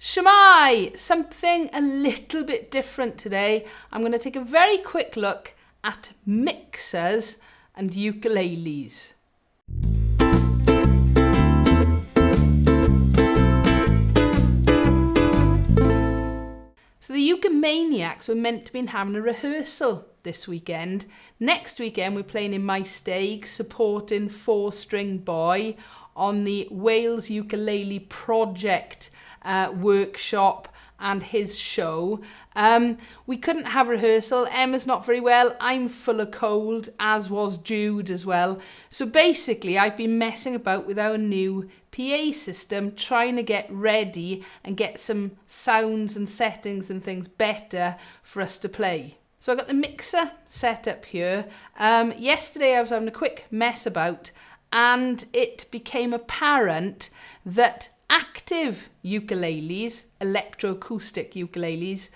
Shemai, something a little bit different today. I'm going to take a very quick look at mixers and ukuleles. So the Ukumaniacs were meant to be having a rehearsal this weekend. Next weekend we're playing in Maesteg, supporting 4-String Boy on the Wales Ukulele Project workshop and his show. We couldn't have rehearsal. Emma's not very well. I'm full of cold, as was Jude as well. So basically, I've been messing about with our new PA system, trying to get ready and get some sounds and settings and things better for us to play. So I got the mixer set up here. Yesterday I was having a quick mess about and it became apparent that active ukuleles, electro acoustic ukuleles,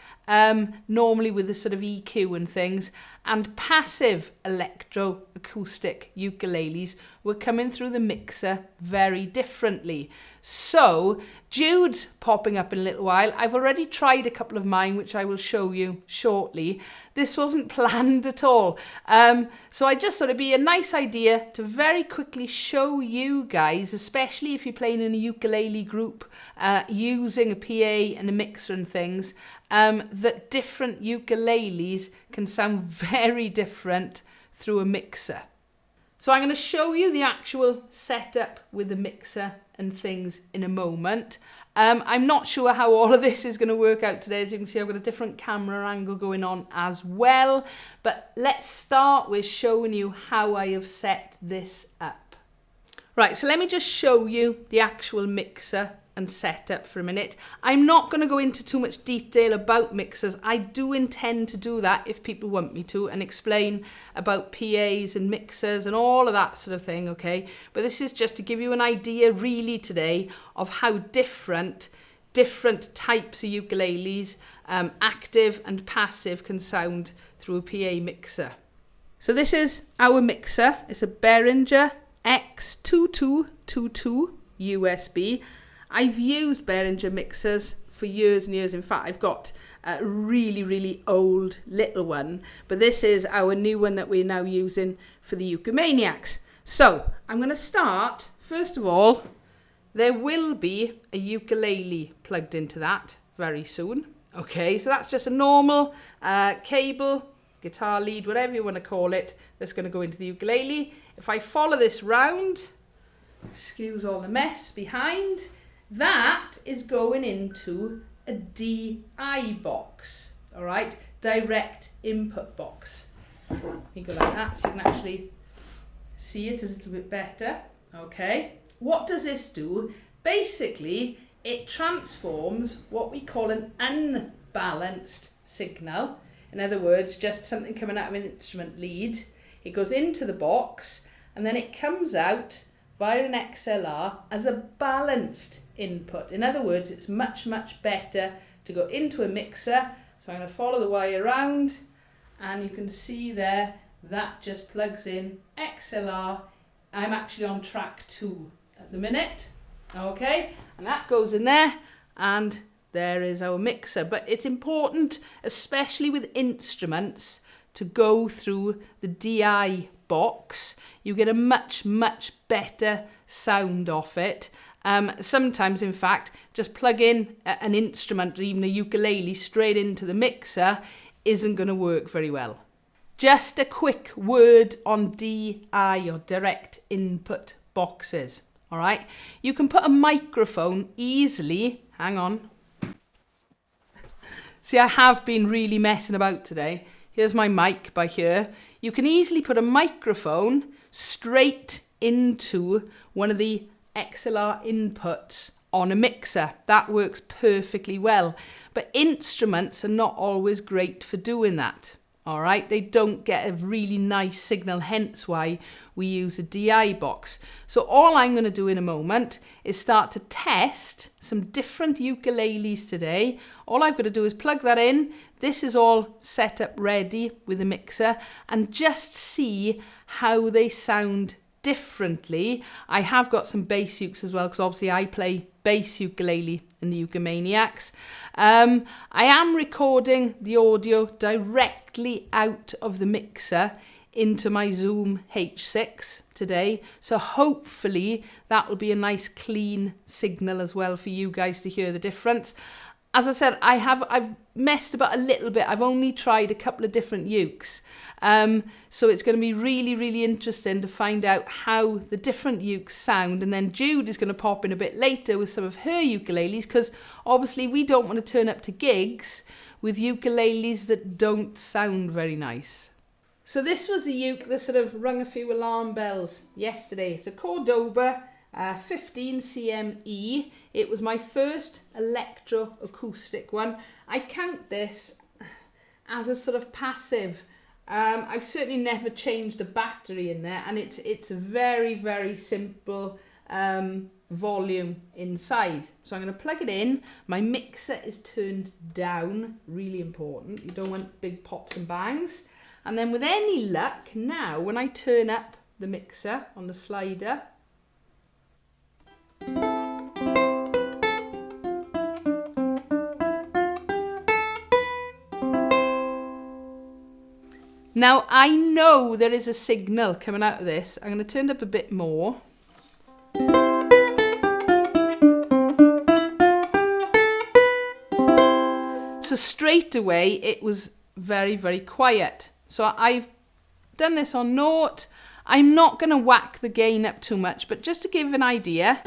normally with a sort of EQ and things, and passive electro acoustic ukuleles were coming through the mixer very differently. So Jude's popping up in a little while. I've already tried a couple of mine, which I will show you shortly. This wasn't planned at all. So I just thought it'd be a nice idea to very quickly show you guys, especially if you're playing in a ukulele group, using a PA and a mixer and things, that different ukuleles can sound very different through a mixer. So I'm going to show you the actual setup with the mixer and things in a moment. I'm not sure how all of this is going to work out today. As you can see, I've got a different camera angle going on as well. But let's start with showing you how I have set this up. Right, so let me just show you the actual mixer and setup for a minute. I'm not going to go into too much detail about mixers. I do intend to do that if people want me to and explain about PAs and mixers and all of that sort of thing, okay? But this is just to give you an idea really today of how different types of ukuleles, active and passive, can sound through a PA mixer. So this is our mixer. It's a Behringer XENYX USB. I've used Behringer mixers for years and years. In fact, I've got a really old little one, but this is our new one that we're now using for the Ukumaniacs. So I'm going to start, first of all, there will be a ukulele plugged into that very soon. Okay, so that's just a normal cable, guitar lead, whatever you want to call it, that's going to go into the ukulele. If I follow this round, excuse all the mess behind, that is going into a DI box, all right, direct input box. You go like that so you can actually see it a little bit better, okay. What does this do? Basically, it transforms what we call an unbalanced signal. In other words, just something coming out of an instrument lead. It goes into the box and then it comes out via an XLR as a balanced input. In other words, it's much better to go into a mixer. So I'm going to follow the wire around and you can see there that just plugs in XLR. I'm actually on track 2 at the minute, okay, and that goes in there and there is our mixer. But it's important, especially with instruments, to go through the DI box. You get a much better sound off it. Sometimes, in fact, just plug in an instrument or even a ukulele straight into the mixer isn't going to work very well. Just a quick word on DI, or direct input boxes. All right, you can put a microphone easily. Hang on. See, I have been really messing about today. Here's my mic by here. You can easily put a microphone straight into one of the XLR inputs on a mixer. That works perfectly well. But instruments are not always great for doing that. All right, they don't get a really nice signal, hence why we use a DI box. So all I'm going to do in a moment is start to test some different ukuleles today. All I've got to do is plug that in. This is all set up ready with a mixer, and just see how they sound differently. I have got some bass ukes as well, because obviously I play bass ukulele in the Ukumaniacs. I am recording the audio directly out of the mixer into my Zoom H6 today, so hopefully that will be a nice clean signal as well for you guys to hear the difference. As I said, I've messed about a little bit. I've only tried a couple of different ukes, so it's going to be really, really interesting to find out how the different ukes sound. And then Jude is going to pop in a bit later with some of her ukuleles, because obviously we don't want to turn up to gigs with ukuleles that don't sound very nice. So this was a uke that sort of rung a few alarm bells yesterday. It's a Cordoba 15 CME. It was my first Electro acoustic one. I count this as a sort of passive. I've certainly never changed a battery in there, and it's a very, very simple volume inside. So I'm going to plug it in. My mixer is turned down, really important. You don't want big pops and bangs. And then with any luck, now when I turn up the mixer on the slider, now I know there is a signal coming out of this. I'm going to turn it up a bit more. So straight away it was very, very quiet. So I've done this on naught. I'm not going to whack the gain up too much, but just to give an idea.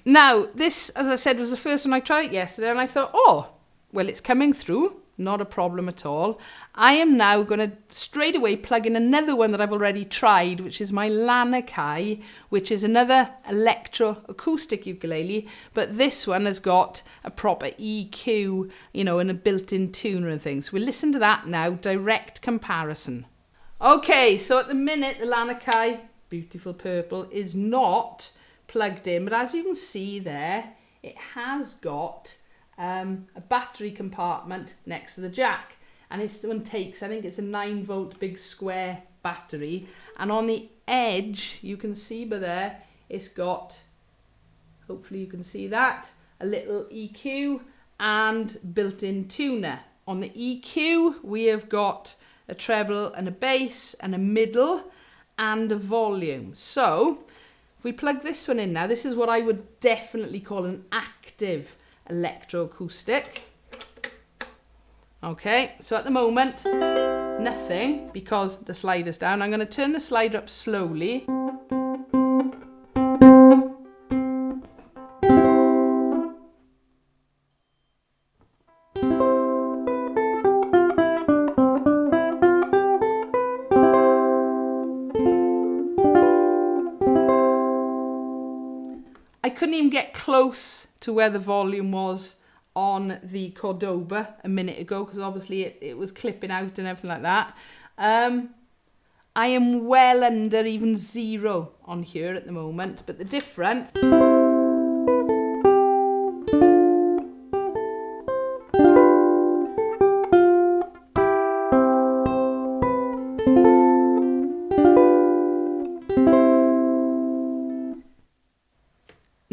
Now, this, as I said, was the first one I tried yesterday, and I thought, oh, well, it's coming through. Not a problem at all. I am now going to straight away plug in another one that I've already tried, which is my Lanikai, which is another Electro acoustic ukulele, but this one has got a proper EQ, you know, and a built-in tuner and things. We'll listen to that now, direct comparison. Okay, so at the minute, the Lanikai, beautiful purple, is not plugged in, but as you can see there, it has got a battery compartment next to the jack, and this one takes, I think it's a 9-volt big square battery, and on the edge you can see by there it's got, hopefully you can see that, a little EQ and built-in tuner. On the EQ we have got a treble and a bass and a middle and a volume. So if we plug this one in now, this is what I would definitely call an active electroacoustic. Okay, so at the moment, nothing because the slider's down. I'm going to turn the slider up slowly. I couldn't even get close to where the volume was on the Cordoba a minute ago, because obviously it was clipping out and everything like that. I am well under even 0 on here at the moment, but the difference...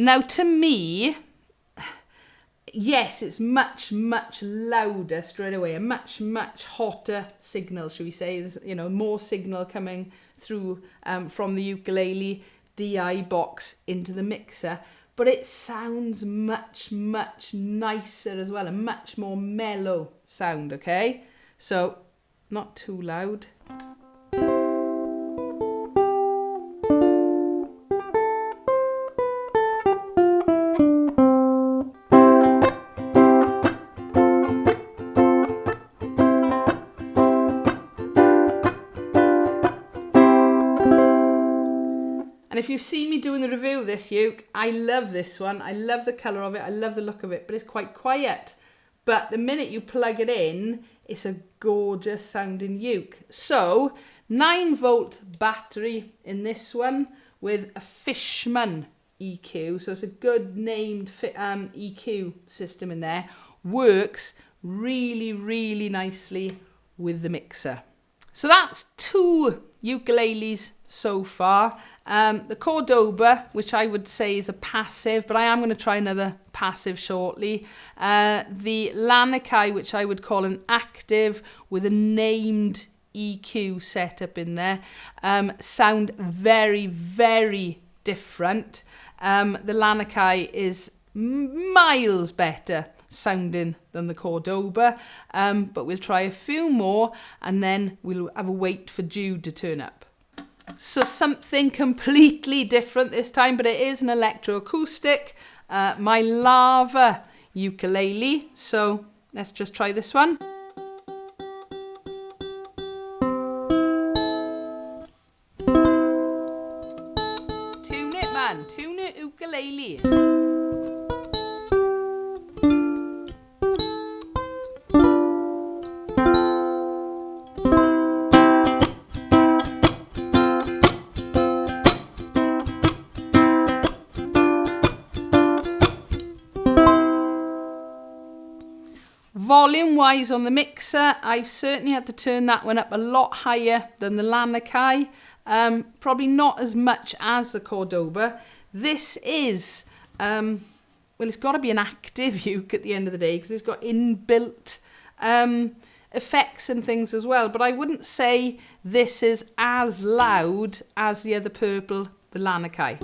Now, to me, yes, it's much, much louder straight away, a much, much hotter signal, shall we say. There's, you know, more signal coming through from the ukulele DI box into the mixer, but it sounds much, much nicer as well, a much more mellow sound, okay? So, not too loud. And if you've seen me doing the review of this uke, I love this one. I love the colour of it. I love the look of it, but it's quite quiet. But the minute you plug it in, it's a gorgeous sounding uke. So 9-volt battery in this one with a Fishman EQ. So it's a good named EQ system in there. Works really, really nicely with the mixer. So that's 2 ukuleles so far. The Cordoba, which I would say is a passive, but I am going to try another passive shortly. The Lanikai, which I would call an active with a named EQ setup in there, sound very, very different. The Lanikai is miles better sounding than the Cordoba, but we'll try a few more and then we'll have a wait for Jude to turn up. So something completely different this time, but it is an electro acoustic, my lava ukulele. So let's just try this one. Tune it, man, tune it, ukulele. Volume wise on the mixer, I've certainly had to turn that one up a lot higher than the Lanikai. Probably not as much as the Cordoba. This is, well, it's got to be an active uke at the end of the day because it's got inbuilt effects and things as well. But I wouldn't say this is as loud as the other purple, the Lanikai.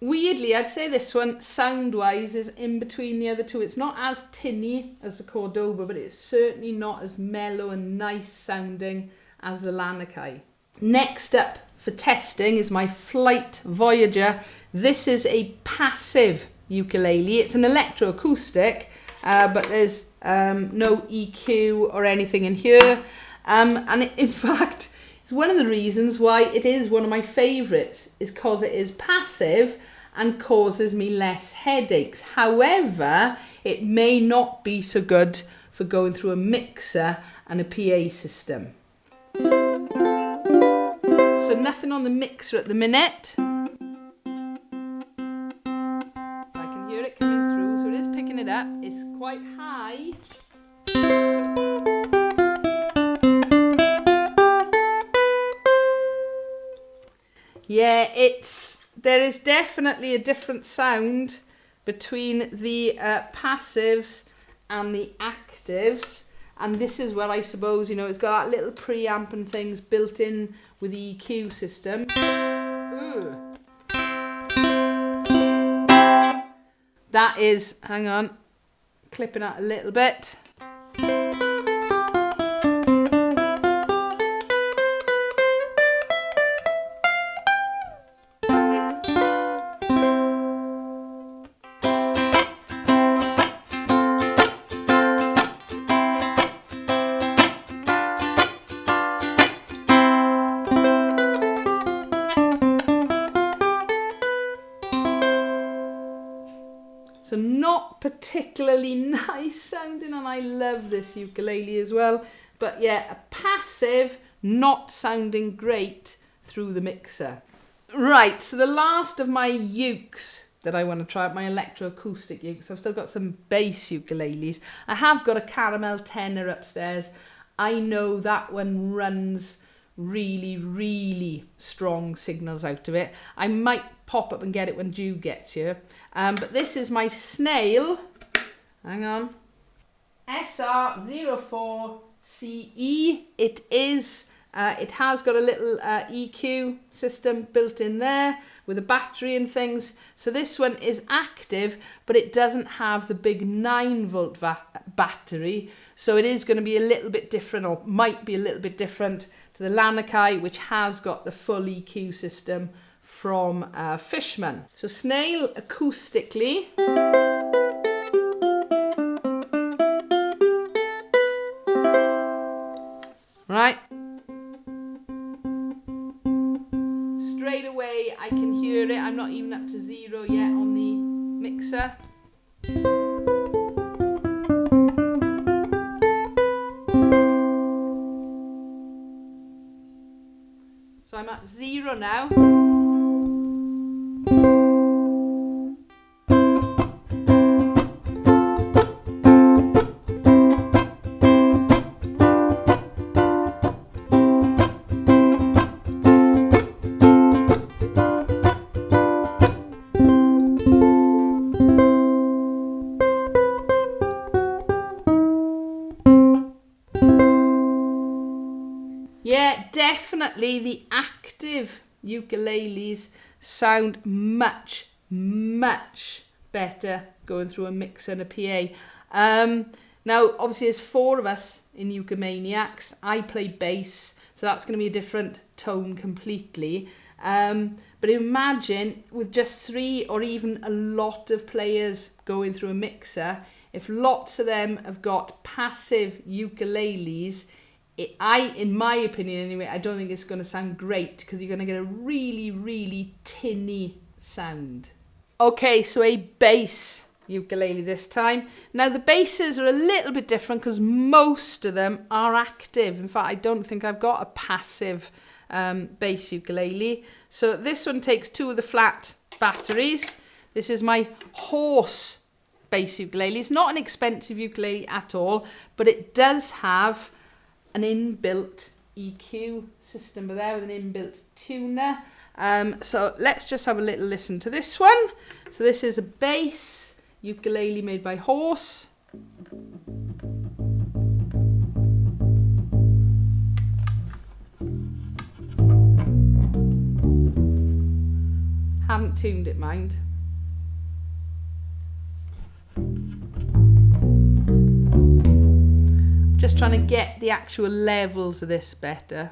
Weirdly, I'd say this one, sound-wise, is in between the other two. It's not as tinny as the Cordoba, but it's certainly not as mellow and nice sounding as the Lanikai. Next up for testing is my Flight Voyager. This is a passive ukulele. It's an electro acoustic, but there's no EQ or anything in here. And in fact, it's one of the reasons why it is one of my favourites, is because it is passive and causes me less headaches. However, it may not be so good for going through a mixer and a PA system. So nothing on the mixer at the minute. I can hear it coming through, so it is picking it up. It's quite high. Yeah, there is definitely a different sound between the passives and the actives. And this is where I suppose, you know, it's got that little preamp and things built in with the EQ system. Ooh. That is, hang on, clipping out a little bit. So not particularly nice sounding, and I love this ukulele as well. But yeah, a passive, not sounding great through the mixer. Right, so the last of my ukes that I want to try out, my electroacoustic ukes. I've still got some bass ukuleles. I have got a caramel tenor upstairs. I know that one runs really, really strong signals out of it. I might pop up and get it when Jude gets here. But this is my Snail, hang on, SR04CE. It is It has got a little EQ system built in there with a battery and things. So this one is active, but it doesn't have the big 9-volt battery. So it is going to be a little bit different, or might be a little bit different to the Lanikai, which has got the full EQ system from Fishman. So Snail acoustically. Right. Straight away I can hear it. I'm not even up to 0 yet on the mixer. So I'm at 0 now. Yeah, definitely the active ukuleles sound much, much better going through a mixer and a PA. Now, obviously, there's 4 of us in Ukumaniacs. I play bass, so that's going to be a different tone completely. But imagine with just 3 or even a lot of players going through a mixer, if lots of them have got passive ukuleles, in my opinion anyway, I don't think it's going to sound great because you're going to get a really, really tinny sound. Okay, so a bass ukulele this time. Now the basses are a little bit different because most of them are active. In fact, I don't think I've got a passive bass ukulele. So this one takes 2 of the flat batteries. This is my Horse bass ukulele. It's not an expensive ukulele at all, but it does have an inbuilt EQ system there with an inbuilt tuner. So let's just have a little listen to this one. So this is a bass ukulele made by Horse. Haven't tuned it, mind. Just trying to get the actual levels of this better.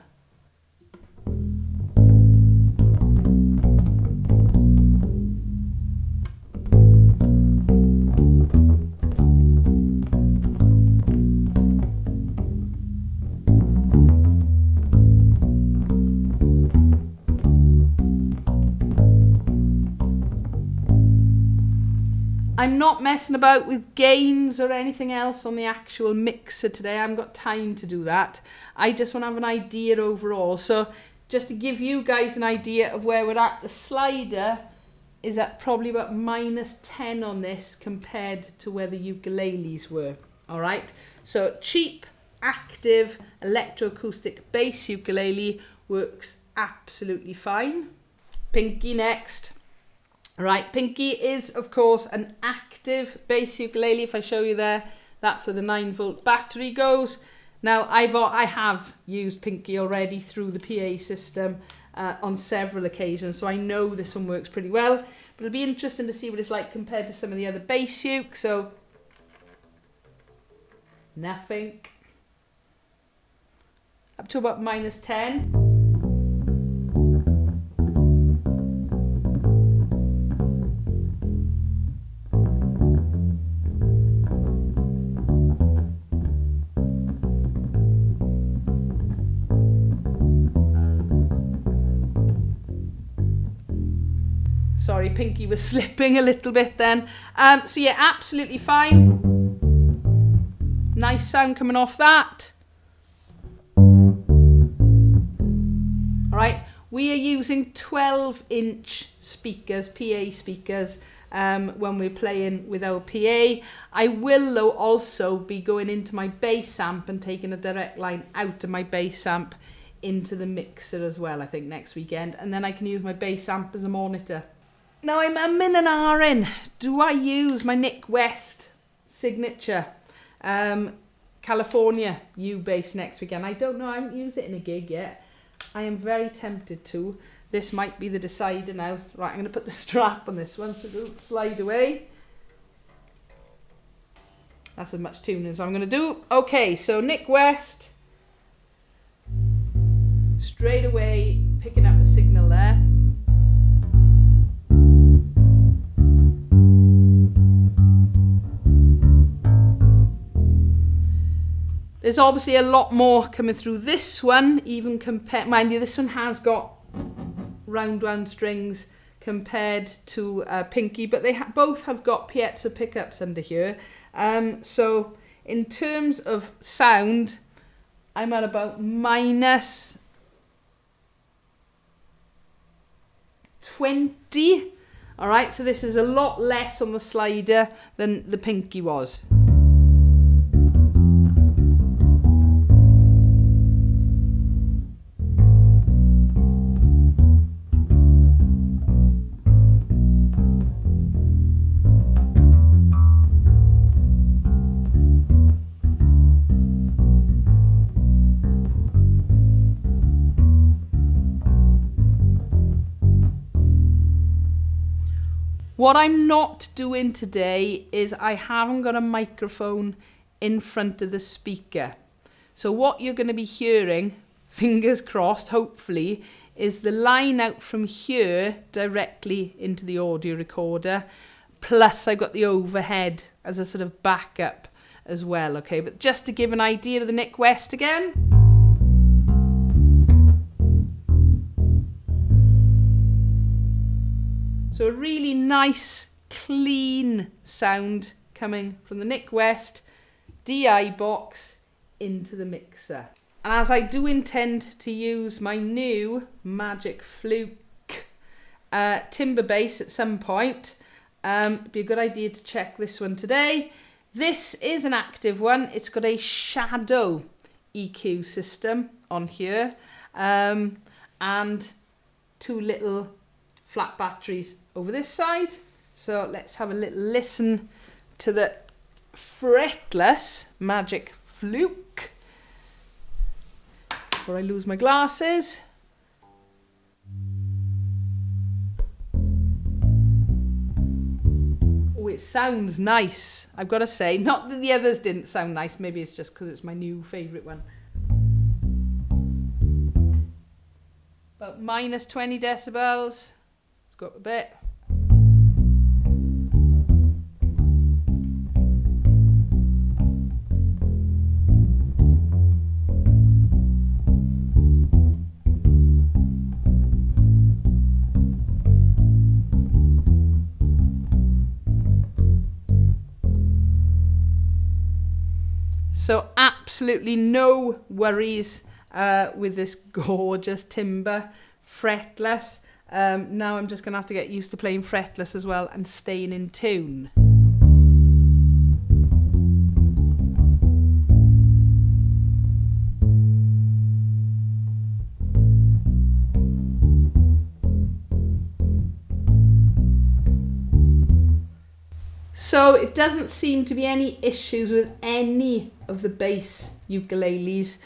I'm not messing about with gains or anything else on the actual mixer today. I haven't got time to do that. I just want to have an idea overall. So just to give you guys an idea of where we're at, the slider is at probably about -10 on this compared to where the ukuleles were. All right. So cheap, active, electroacoustic bass ukulele works absolutely fine. Pinky next. Right, Pinky is, of course, an active bass ukulele. If I show you there, that's where the 9-volt battery goes. Now, I have used Pinky already through the PA system on several occasions, so I know this one works pretty well. But it'll be interesting to see what it's like compared to some of the other bass uke. So, nothing. Up to about -10. Sorry, Pinky was slipping a little bit then. So yeah, absolutely fine. Nice sound coming off that. All right, we are using 12-inch speakers, PA speakers, when we're playing with our PA. I will though also be going into my bass amp and taking a direct line out of my bass amp into the mixer as well, I think, next weekend. And then I can use my bass amp as a monitor. Now I'm in and R in. Do I use my Nik West signature? Kind California UBass next weekend. I don't know, I haven't used it in a gig yet. I am very tempted to. This might be the decider now. Right, I'm going to put the strap on this one so it doesn't slide away. That's as much tuning as I'm going to do. Okay, so Nik West. Straight away, picking up the signal there. There's obviously a lot more coming through this one, even compared, mind you, this one has got round strings compared to Pinky, but they both have got piezo pickups under here. So in terms of sound, I'm at about minus 20. All right, so this is a lot less on the slider than the Pinky was. What I'm not doing today is I haven't got a microphone in front of the speaker. So what you're going to be hearing, fingers crossed, hopefully, is the line out from here directly into the audio recorder. Plus I've got the overhead as a sort of backup as well, okay? But just to give an idea of the Nik West again. So a really nice, clean sound coming from the Nik West DI box into the mixer. And as I do intend to use my new Magic Fluke timbre bass at some point, it'd be a good idea to check this one today. This is an active one. It's got a shadow EQ system on here, and two little flat batteries over this side. So let's have a little listen to the fretless Magic Fluke before I lose my glasses. Oh, it sounds nice, I've got to say. Not that the others didn't sound nice, maybe it's just because it's my new favourite one. About minus 20 decibels. Let's go up a bit. So absolutely no worries with this gorgeous timbre, fretless. Now I'm just going to have to get used to playing fretless as well and staying in tune. So it doesn't seem to be any issues with any of the bass ukuleles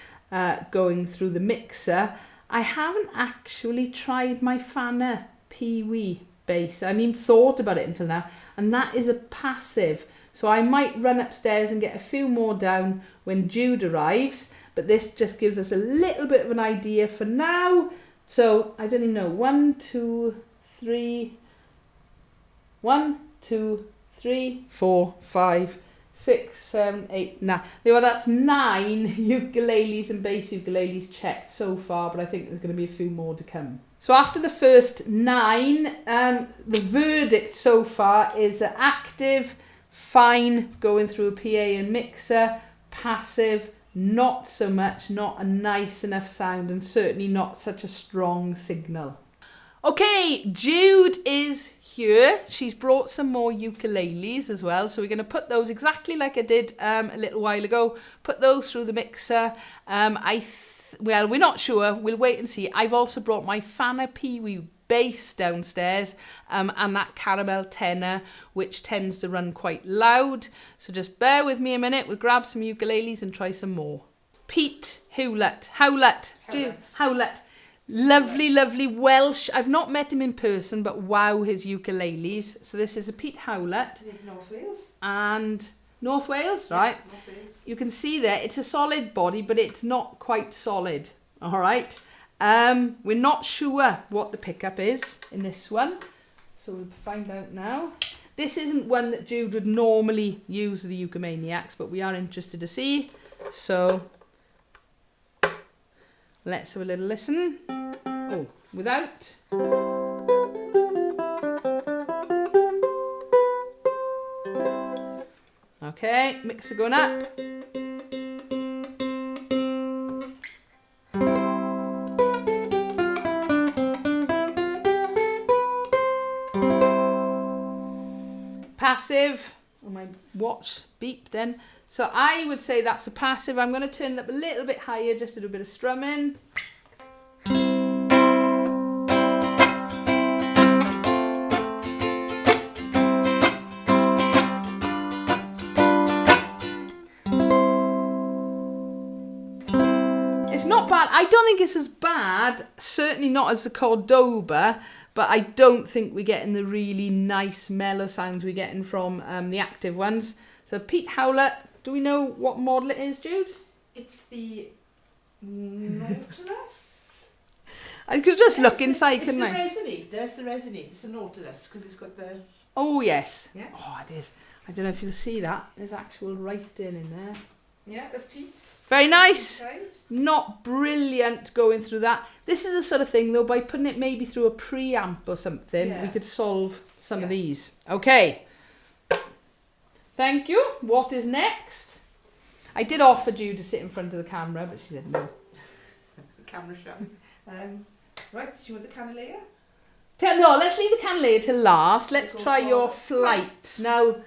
going through the mixer. I haven't actually tried my Fana Pee Wee bass. I mean, thought about it until now, and that is a passive. So I might run upstairs and get a few more down when Jude arrives, but this just gives us a little bit of an idea for now. So I don't even know, 1, 2, 3, 1, 2, 3, 4, 5, 6, 7, 8, 9. Well, that's 9 ukuleles and bass ukuleles checked so far, but I think there's going to be a few more to come. So after the first 9, the verdict so far is active, fine, going through a PA and mixer, passive, not so much, not a nice enough sound, and certainly not such a strong signal. Okay, Jude is here. She's brought some more ukuleles as well, so we're going to put those exactly like I did a little while ago, put those through the mixer. Well, we're not sure, we'll wait and see. I've also brought my Fana Pee Wee bass downstairs and that caramel tenor, which tends to run quite loud. So just bear with me a minute. We'll grab some ukuleles and try some more. Pete Howlett. Lovely, lovely Welsh. I've not met him in person, but wow, his ukuleles. So this is a Pete Howlett. North Wales. And North Wales, right? Yeah, North Wales. You can see there, it's a solid body, but it's not quite solid. All right. We're not sure what the pickup is in this one. So we'll find out now. This isn't one that Jude would normally use with the Ukumaniacs, but we are interested to see. So let's have a little listen. Oh, without. Okay, mixer going up. Passive. Oh, my watch beeped then. So I would say that's a passive. I'm going to turn it up a little bit higher just to do a bit of strumming. It's not bad. I don't think it's as bad, certainly not as the Cordoba, but I don't think we're getting the really nice mellow sounds we're getting from the active ones. So Pete Howlett, do we know what model it is, Jude? It's the Nautilus. I could just look inside, couldn't I? It's the Resonator. There's the Resonator. It's the Nautilus because it's got the... Oh, yes. Yeah. Oh, it is. I don't know if you'll see that. There's actual writing in there. Yeah, that's Pete's. Very nice. Inside. Not brilliant going through that. This is the sort of thing, though, by putting it maybe through a preamp or something, we could solve some of these. Okay. Thank you. What is next? I did offer Jude to sit in front of the camera, but she said no. The camera shot. Right, do you want the Kanile'a? No, let's leave the Kanile'a till last. Let's try your flight. Now,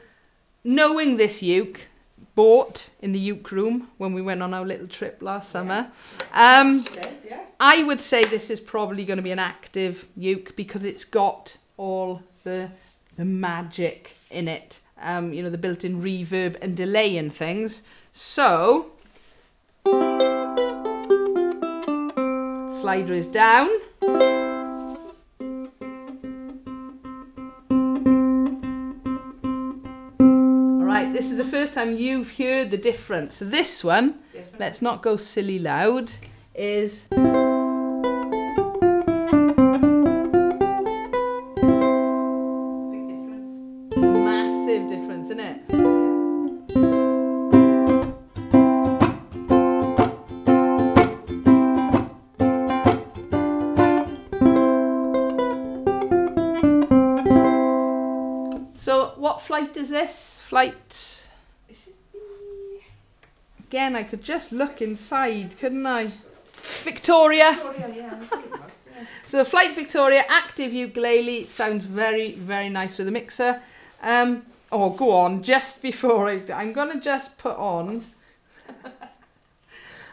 knowing this uke, bought in the uke room when we went on our little trip last summer. I would say this is probably going to be an active uke because it's got all the magic in it. You know, the built-in reverb and delay and things. So, slider is down. Alright, this is the first time you've heard the difference. So this one, let's not go silly loud, is... isn't it? So what flight is this? Flight... Is it the... Again, I could just look inside, couldn't I? Victoria. Victoria, yeah, I think it was. Yeah. So the Flight Victoria active ukulele sounds very, very nice with the mixer. Oh, go on, just before I'm going to just put on...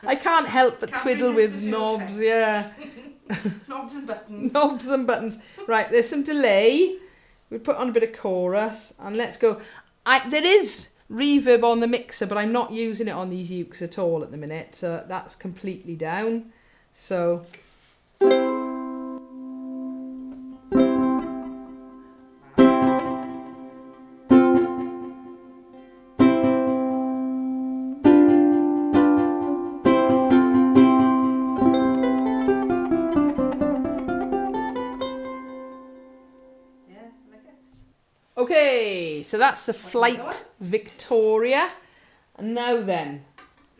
I can't help but twiddle with knobs, yeah. Knobs and buttons. Knobs and buttons. Right, there's some delay. We put on a bit of chorus, and let's go. There is reverb on the mixer, but I'm not using it on these ukes at all at the minute, so that's completely down. So... Okay, so that's the Flight Victoria. And now then.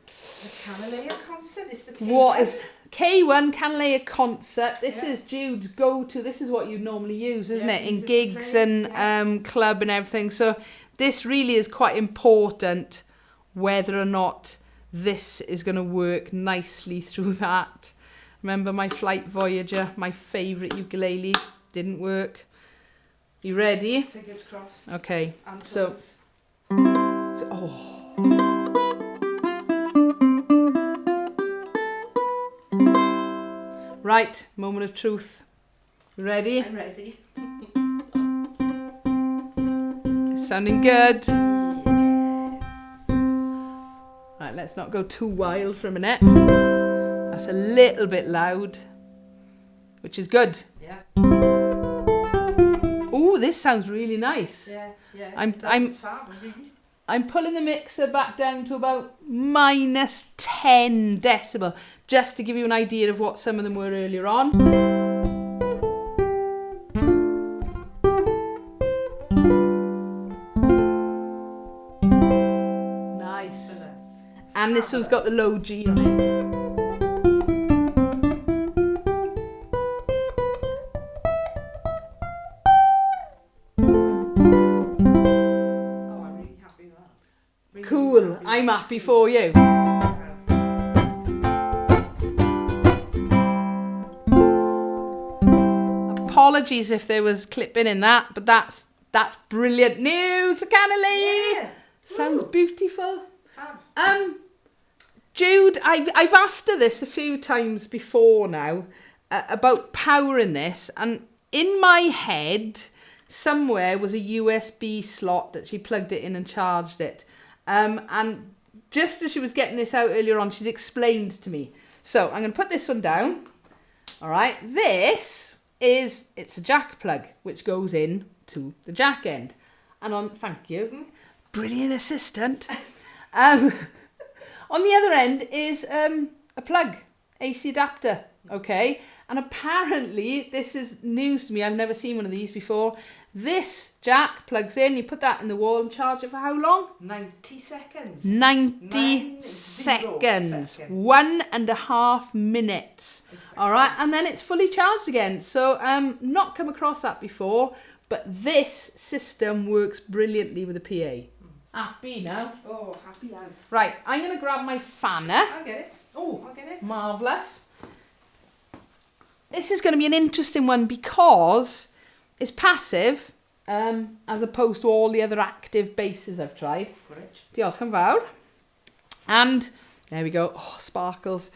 The Kanile'a concert is the K1. What is K-1 Kanile'a concert? This is Jude's go-to. This is what you normally use, isn't it? In gigs and club and everything. So this really is quite important whether or not this is going to work nicely through that. Remember my Flight Voyager, my favourite ukulele, didn't work. You ready? Fingers crossed. Okay, so... Oh. Right, moment of truth. Ready? I'm ready. It's sounding good. Yes. Right, let's not go too wild for a minute. That's a little bit loud, which is good. Yeah. Oh, this sounds really nice. Yeah. Yeah. I'm fab, really. I'm pulling the mixer back down to about -10 decibel, just to give you an idea of what some of them were earlier on. Nice. And this one's got the low G on it. Cool, I'm happy for you. Apologies if there was clipping in that, but that's brilliant news, Kanile'a. Yeah. Sounds beautiful. Fab. Jude, I've asked her this a few times before now about powering this, and in my head somewhere was a USB slot that she plugged it in and charged it. And just as she was getting this out earlier on, she's explained to me. So I'm going to put this one down. All right, it's a jack plug, which goes in to the jack end. And thank you, brilliant assistant. On the other end is a plug, AC adapter, okay? And apparently, this is news to me, I've never seen one of these before. This jack plugs in, you put that in the wall and charge it for how long? 90 seconds. 90 seconds. 1.5 minutes. Exactly. All right, and then it's fully charged again. So not come across that before, but this system works brilliantly with a PA. Happy now? Oh, happy as. Right, I'm going to grab my fanner. I'll get it. Oh, I'll get it. Marvellous. This is going to be an interesting one because it's passive as opposed to all the other active basses I've tried. Great. Diolch yn fawr. And there we go. Oh, sparkles.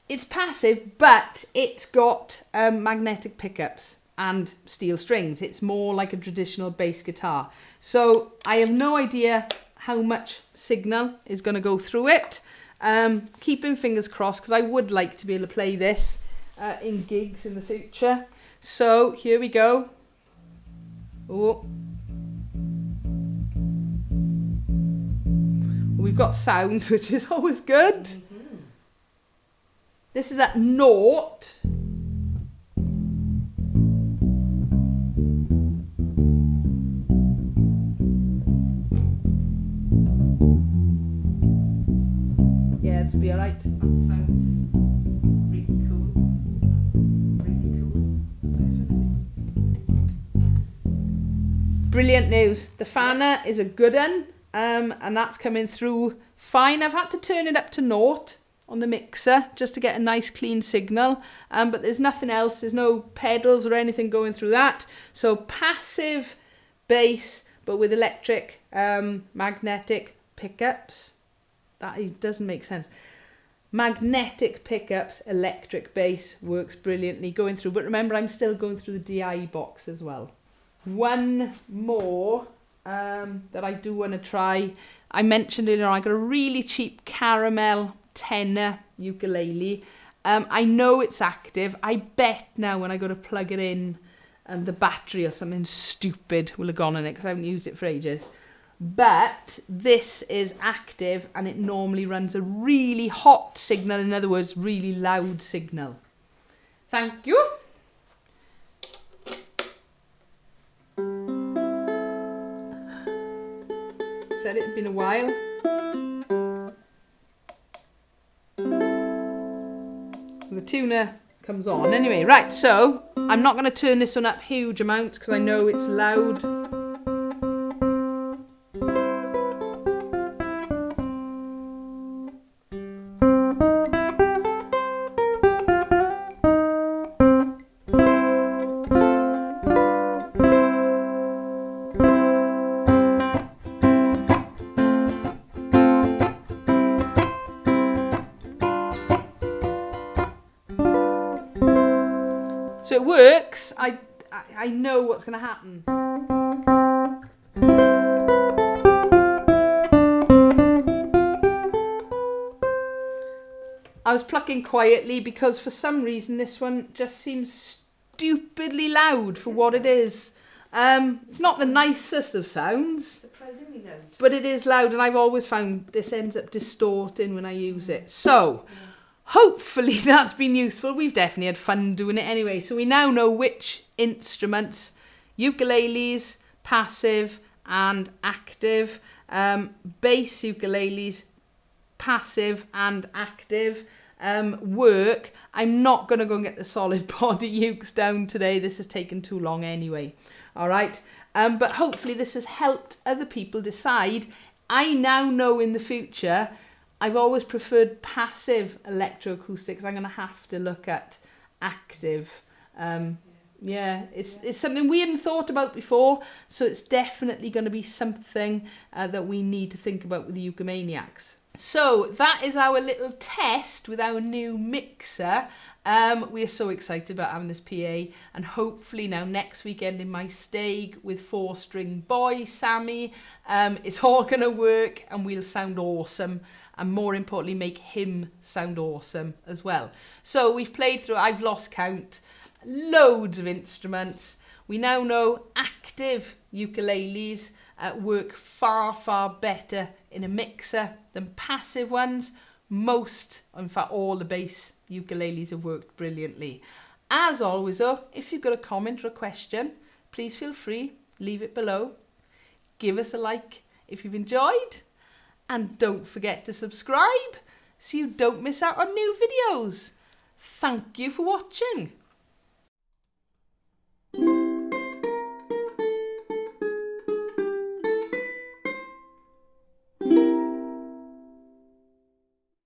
It's passive, but it's got magnetic pickups and steel strings. It's more like a traditional bass guitar. So I have no idea how much signal is going to go through it. Keeping fingers crossed, because I would like to be able to play this in gigs in the future. So here we go. Oh. We've got sound, which is always good. Mm-hmm. This is at 0. Yeah, it'll be alright. That sounds really cool. Really cool. Definitely. Brilliant news. The fanner is a good one. And that's coming through fine. I've had to turn it up to 0 on the mixer just to get a nice clean signal. But there's nothing else. There's no pedals or anything going through that. So passive bass, but with electric magnetic pickups. That doesn't make sense. Magnetic pickups, electric bass works brilliantly going through. But remember, I'm still going through the DI box as well. One more that I do want to try. I mentioned earlier on, I got a really cheap caramel tenor ukulele. I know it's active. I bet now when I go to plug it in, the battery or something stupid will have gone in it because I haven't used it for ages. But this is active and it normally runs a really hot signal. In other words, really loud signal. Thank you. Said it had been a while. The tuner comes on. Anyway, right, so I'm not going to turn this one up huge amounts because I know it's loud. So it works. I know what's going to happen. I was plucking quietly because for some reason this one just seems stupidly loud for what it is. It's not the nicest of sounds. Surprisingly loud. But it is loud, and I've always found this ends up distorting when I use it. So, hopefully that's been useful. We've definitely had fun doing it anyway. So we now know which instruments, ukuleles, passive and active, bass ukuleles, passive and active, work. I'm not going to go and get the solid body ukes down today. This has taken too long anyway. All right. But hopefully this has helped other people decide. I now know in the future, I've always preferred passive electroacoustics. I'm going to have to look at active. Yeah, it's something we hadn't thought about before. So it's definitely going to be something that we need to think about with the Ukumaniacs. So that is our little test with our new mixer. We are so excited about having this PA, and hopefully now next weekend in Maesteg with 4-string boy Sammy, it's all going to work and we'll sound awesome, and more importantly make him sound awesome as well. So we've played through, I've lost count, loads of instruments. We now know active ukuleles work far better in a mixer than passive ones. Most, in fact all the bass ukuleles have worked brilliantly. As always though, if you've got a comment or a question, please feel free, leave it below. Give us a like if you've enjoyed, and don't forget to subscribe so you don't miss out on new videos. Thank you for watching.